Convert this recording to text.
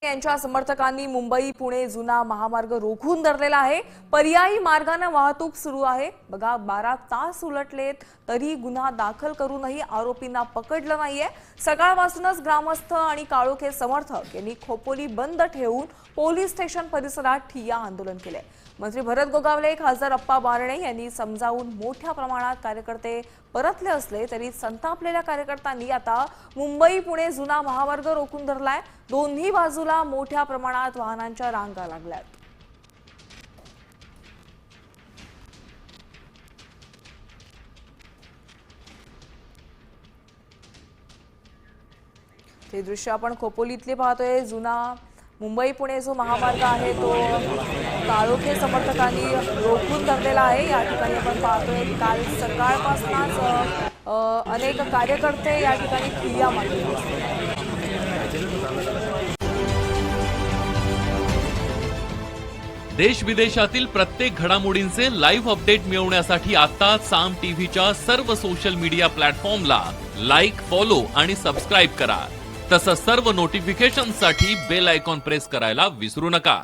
यांच्या समर्थकांनी मुंबई पुणे जुना महामार्ग रोखून धरलेला आहे। पर्यायी मार्गाने वाहतूक सुरू आहे। बघा 12 तास उलटलेत तरी गुन्हा दाखल करूनही आरोपींना पकडलं नाहीये। सकाळपासूनच ग्रामस्थ आणि काळोखे समर्थक यांनी खोपोली बंद ठेवून पोलीस स्टेशन परिसरात ठिय्या आंदोलन केले। मंत्री भरत गोगावले, खासदार अप्पा बारणे यांनी समजावून मोठ्या प्रमाणात कार्यकर्ते परतले असले तरी संतापलेल्या कार्यकर्त्यांनी आता मुंबई पुणे जुना महामार्ग रोखून धरलाय। दोन्ही बाजूला मोठ्या प्रमाणात वाहनांच्या रांगा लागल्यात। हे दृश्य आपण खोपोलीतले पाहतोय। जुना मुंबई पुणे जो महामार्ग आहे तो काळोखे समर्थकांनी रोखून धरलेला आहे। या ठिकाणी आपण पाहतोय काल सकाळपासूनच अनेक कार्यकर्ते या ठिकाणी ठिय्या मांडले। देश विदेशातील प्रत्येक घडामोडींचे लाईव्ह अपडेट मिळवण्यासाठी आता साम टीव्हीच्या सर्व सोशल मीडिया प्लॅटफॉर्मला लाईक, फॉलो आणि सबस्क्राइब करा। तसंच सर्व नोटिफिकेशनसाठी बेल आयकॉन प्रेस करायला विसरू नका।